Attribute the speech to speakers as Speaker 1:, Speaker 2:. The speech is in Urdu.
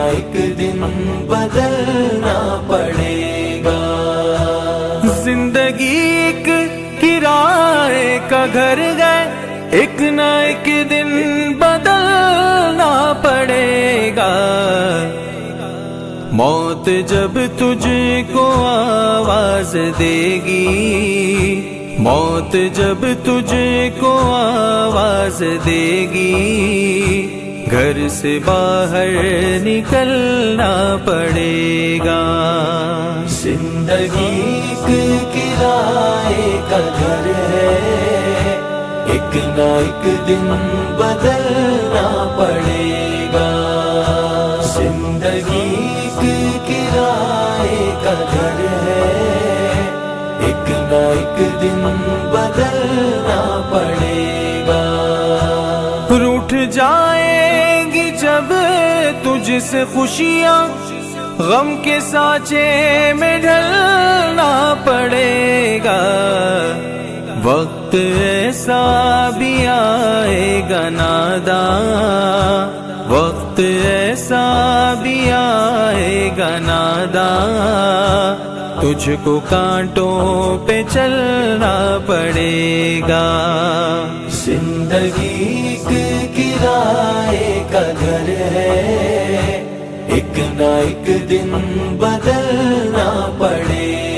Speaker 1: ایک دن بدلنا پڑے گا۔
Speaker 2: زندگی ایک کرائے کا گھر ہے، ایک نہ ایک دن بدلنا پڑے گا۔ موت جب تجھ کو آواز دے گی، موت جب تجھ کو آواز دے گی، گھر سے باہر نکلنا پڑے گا۔
Speaker 1: زندگی ایک کرائے کا گھر ہے، ایک نہ ایک دن بدلنا پڑے گا۔ زندگی ایک کرائے کا گھر ہے، ایک نہ ایک دن بدلنا پڑے گا۔
Speaker 2: روٹھ جائیں گی جب تجھ سے خوشیاں، غم کے سانچے میں ڈھلنا پڑے گا۔ وقت ایسا بھی آئے گا ناداں، وقت ایسا بھی آئے گا ناداں، تجھ کو کانٹوں پہ چلنا پڑے گا۔
Speaker 1: زندگی ایک کرائے کا گھر ہے، ایک نہ ایک دن بدلنا پڑے